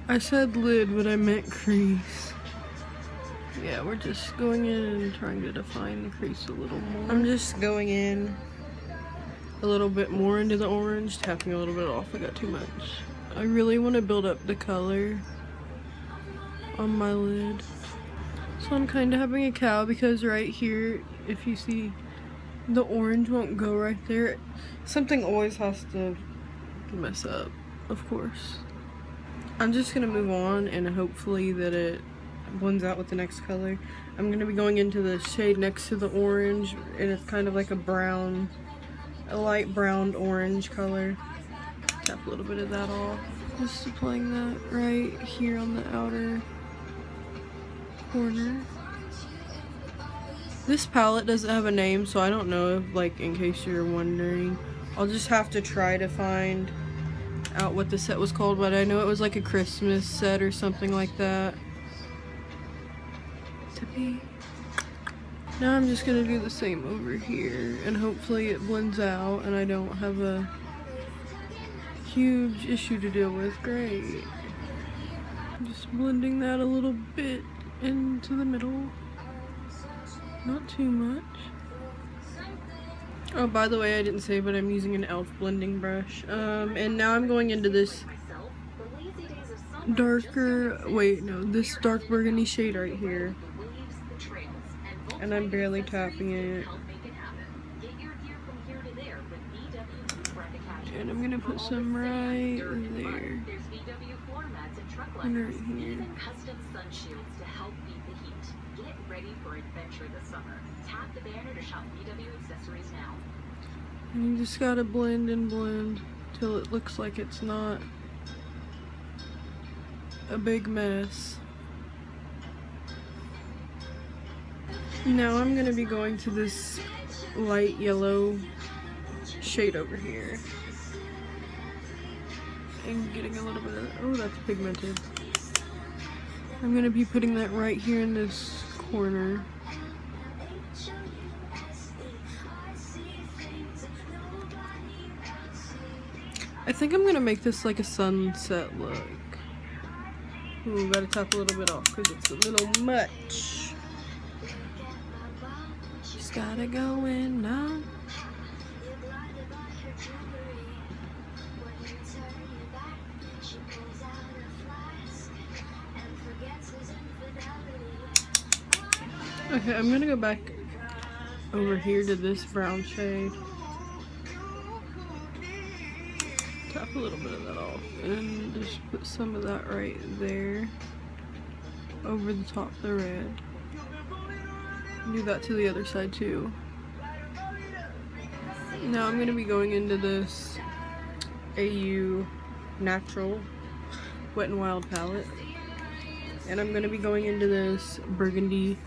I said lid, but I meant crease. Yeah, we're just going in and trying to define the crease a little more. I'm just going in a little bit more into the orange, tapping a little bit off. I got too much. I really want to build up the color on my lid. So I'm kind of having a cow because right here, if you see, the orange won't go right there. Something always has to mess up, of course. I'm just gonna move on and hopefully that it blends out with the next color. I'm gonna be going into the shade next to the orange, and it's kind of like a brown, a light brown orange color. Tap a little bit of that off. Just applying that right here on the outer corner. This palette doesn't have a name, so I don't know if, like, in case you're wondering. I'll just have to try to find out what the set was called, but I know it was like a Christmas set or something like that. Tippy. Now I'm just gonna do the same over here, and hopefully it blends out and I don't have a huge issue to deal with. Great. Just blending that a little bit into the middle. Not too much. Oh, by the way, I didn't say, but I'm using an e.l.f. blending brush. And now I'm going into this darker, this dark burgundy shade right here. And I'm barely tapping it. And I'm gonna put some right there. And right here. And you just gotta blend and blend till it looks like it's not a big mess. Now I'm gonna be going to this light yellow shade over here. And getting a little bit of, oh, that's pigmented. I'm gonna be putting that right here in this corner. I think I'm gonna make this like a sunset look. Ooh, gotta tap a little bit off because it's a little much. Just gotta go in now. Okay, I'm gonna go back over here to this brown shade. Tap a little bit of that off and just put some of that right there over the top of the red. Do that to the other side too. Now I'm gonna be going into this AU Natural Wet n Wild palette, and I'm gonna be going into this burgundy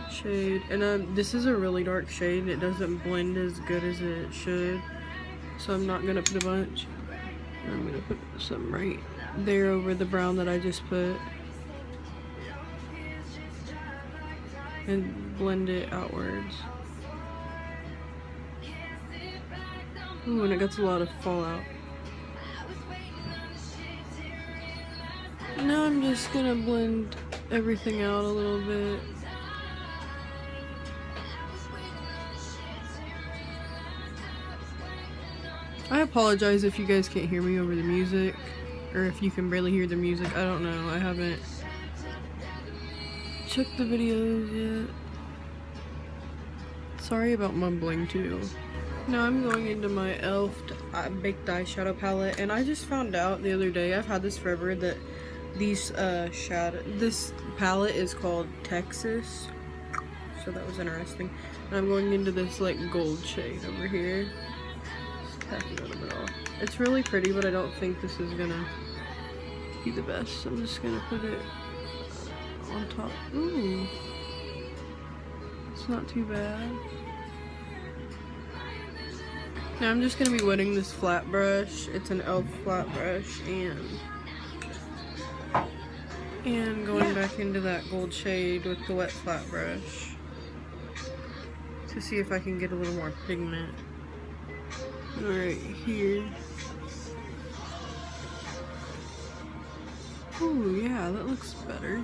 shade, and this is a really dark shade. It doesn't blend as good as it should, so I'm not gonna put a bunch. I'm gonna put some right there over the brown that I just put and blend it outwards. Ooh, and it gets a lot of fallout. Now I'm just gonna blend everything out a little bit. I apologize if you guys can't hear me over the music, or if you can barely hear the music. I don't know. I haven't checked the videos yet. Sorry about mumbling too. Now I'm going into my e.l.f. Baked Eyeshadow palette, and I just found out the other day, I've had this forever, that this palette is called Texas. So that was interesting. And I'm going into this like gold shade over here. Tap a little bit off. It's really pretty, but I don't think this is gonna be the best. So I'm just gonna put it on top. Ooh, it's not too bad. Now I'm just gonna be wetting this flat brush. It's an e.l.f. flat brush, and going back into that gold shade with the wet flat brush to see if I can get a little more pigment. Right here. Ooh, yeah, that looks better.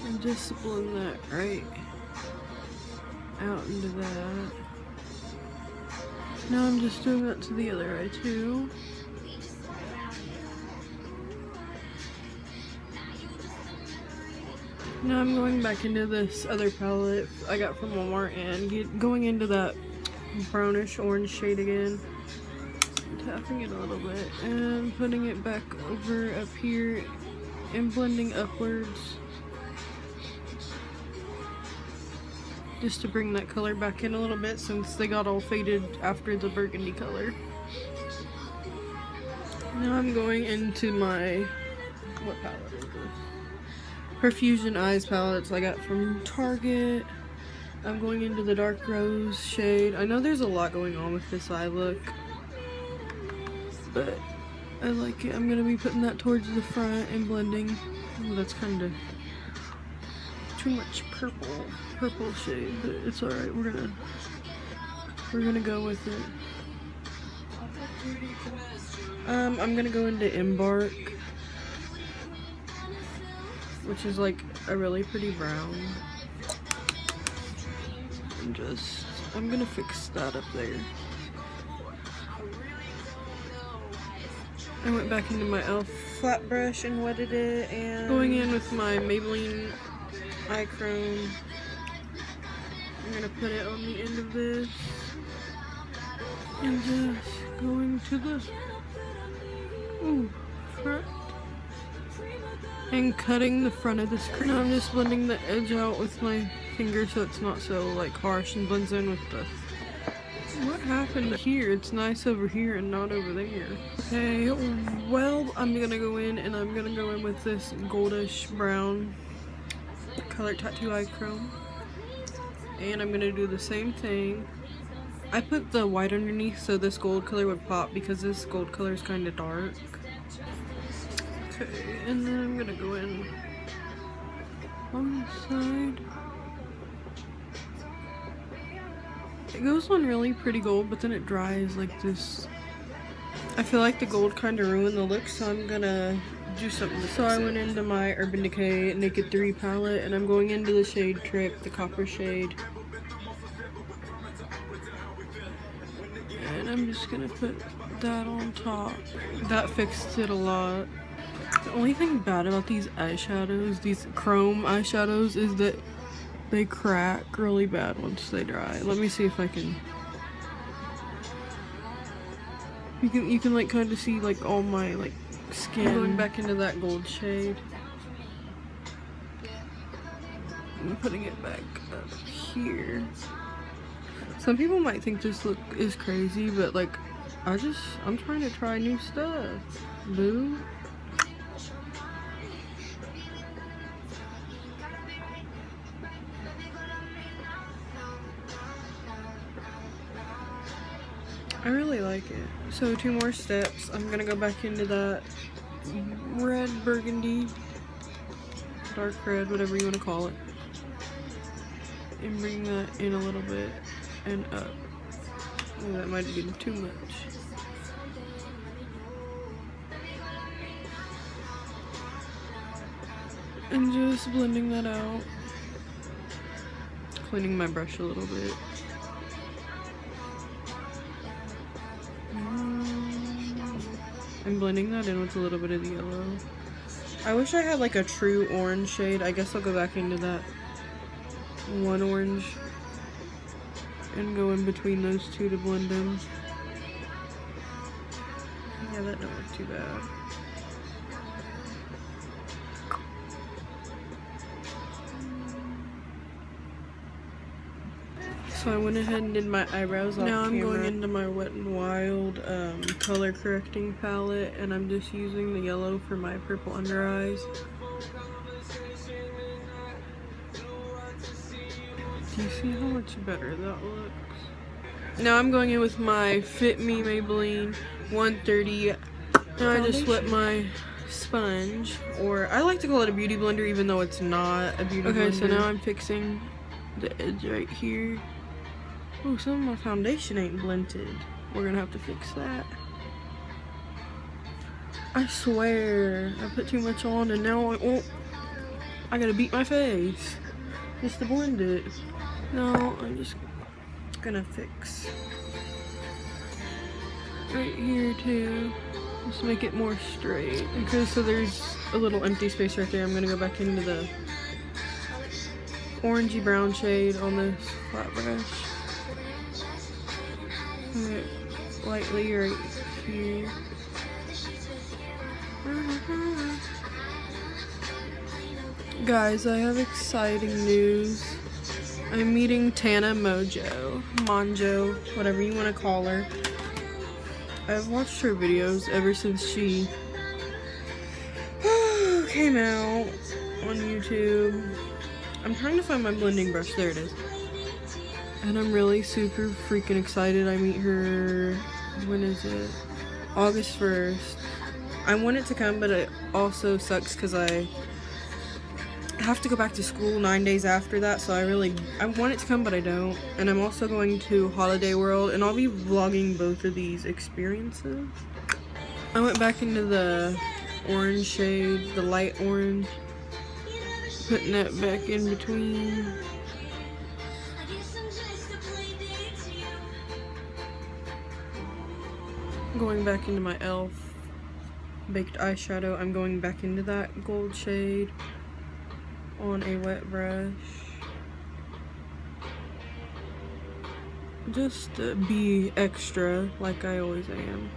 And just blend that right out into that. Now I'm just doing that to the other eye too. Now I'm going back into this other palette I got from Walmart and going into that brownish orange shade again. Tapping it a little bit and putting it back over up here and blending upwards. Just to bring that color back in a little bit since they got all faded after the burgundy color. Now I'm going into my, what palette is this? Perfusion Eyes palettes I got from Target. I'm going into the dark rose shade. I know there's a lot going on with this eye look, but I like it. I'm gonna be putting that towards the front and blending. Oh, that's kind of too much purple shade, but it's alright. We're gonna go with it. I'm gonna go into Embark, which is like a really pretty brown. And I'm gonna fix that up there. I went back into my e.l.f. flat brush and wetted it, and going in with my Maybelline eye chrome. I'm gonna put it on the end of this and just going to the front and cutting the front of this crease. Now I'm just blending the edge out with my finger so it's not so like harsh and blends in with the. What happened here? It's nice over here and not over there. Okay, well, I'm gonna go in and I'm gonna go in with this goldish brown color tattoo eye chrome. And I'm gonna do the same thing. I put the white underneath so this gold color would pop because this gold color is kind of dark. Okay, and then I'm gonna go in on this side. It goes on really pretty gold, but then it dries like this. I feel like the gold kind of ruined the look, so I'm gonna do something to fix it. So I went into my Urban Decay Naked 3 palette, and I'm going into the shade Trick, the copper shade. And I'm just gonna put that on top. That fixed it a lot. The only thing bad about these eyeshadows, these chrome eyeshadows, is that they crack really bad once they dry. Let me see if I can. You can like kind of see like all my like skin. I'm going back into that gold shade. I'm putting it back up here. Some people might think this look is crazy, but like I'm trying to try new stuff. Boo. I really like it. So 2 more steps. I'm gonna go back into that red burgundy, dark red, whatever you want to call it, and bring that in a little bit and up. Oh, that might be too much. And just blending that out. Cleaning my brush a little bit. I'm blending that in with a little bit of the yellow. I wish I had like a true orange shade. I guess I'll go back into that one orange and go in between those two to blend them. Yeah, that don't look too bad. So I went ahead and did my eyebrows off camera. Now I'm going into my Wet n Wild color correcting palette, and I'm just using the yellow for my purple under eyes. Do you see how much better that looks? Now I'm going in with my Fit Me Maybelline 130. Now I just wet my sponge, or I like to call it a beauty blender even though it's not a beauty blender. Okay, so now I'm fixing the edge right here. Oh, some of my foundation ain't blended. We're gonna have to fix that. I swear, I put too much on and now I gotta beat my face just to blend it. No, I'm just gonna fix right here too. Just make it more straight. Okay, so there's a little empty space right there. I'm gonna go back into the orangey brown shade on this flat brush. Lightly right here. Guys, I have exciting news. I'm meeting Tana Monjo, whatever you want to call her. I've watched her videos ever since she came out on YouTube. I'm trying to find my blending brush. There it is. And I'm really super freaking excited. I meet her, when is it? August 1st. I want it to come, but it also sucks because I have to go back to school 9 days after that, so I want it to come, but I don't. And I'm also going to Holiday World, and I'll be vlogging both of these experiences. I went back into the orange shade, the light orange, putting that back in between. Going back into my e.l.f. baked eyeshadow. I'm going back into that gold shade on a wet brush. Just to be extra like I always am.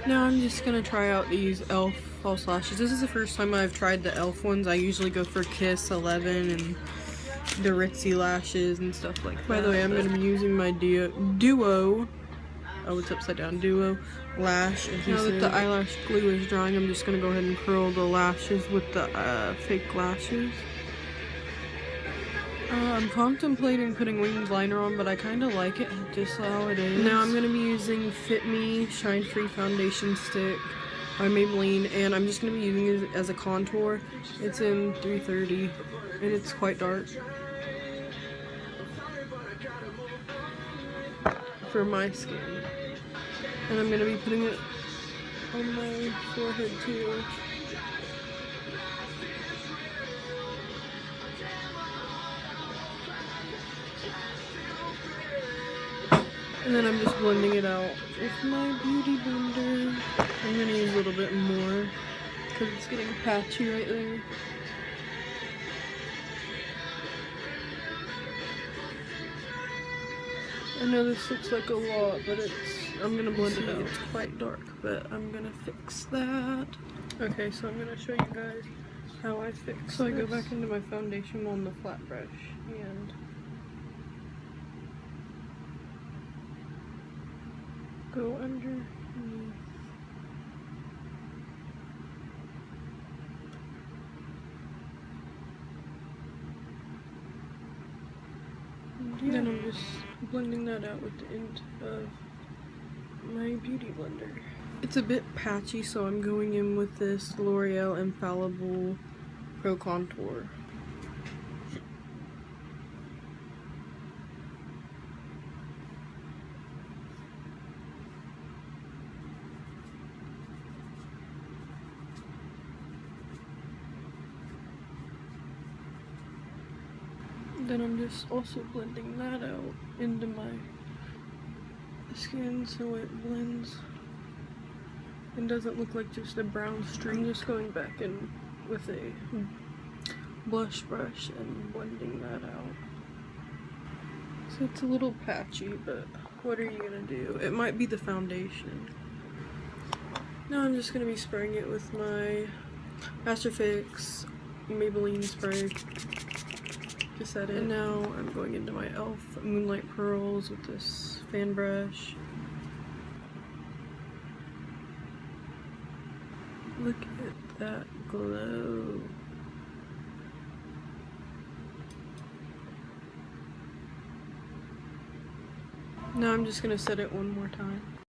Now I'm just gonna try out these e.l.f. false lashes. This is the first time I've tried the e.l.f. ones. I usually go for Kiss 11 and the Ritzy lashes and stuff like that. By the way, I'm gonna be using my Duo. Oh, it's upside down. Duo lash. And now that the eyelash glue is drying, I'm just gonna go ahead and curl the lashes with the fake lashes. I'm contemplating putting winged liner on, but I kind of like it just how it is. Now I'm going to be using Fit Me Shine Free Foundation Stick by Maybelline, and I'm just going to be using it as a contour. It's in 330, and it's quite dark for my skin. And I'm going to be putting it on my forehead too. And then I'm just blending it out with my beauty blender. I'm gonna use a little bit more because it's getting patchy right there. I know this looks like a lot, but I'm gonna blend it out. It's quite dark, but I'm gonna fix that. Okay, so I'm gonna show you guys how I fix. So I go back into my foundation on the flat brush and go underneath. Yeah. Then I'm just blending that out with the end of my beauty blender. It's a bit patchy, so I'm going in with this L'Oreal Infallible Pro Contour. Then I'm just also blending that out into my skin so it blends and doesn't look like just a brown streak. I'm just going back in with a blush brush and blending that out. So it's a little patchy, but what are you gonna do? It might be the foundation. Now I'm just gonna be spraying it with my Master Fix Maybelline spray. Set it. And now I'm going into my e.l.f. Moonlight Pearls with this fan brush. Look at that glow. Now I'm just gonna set it one more time.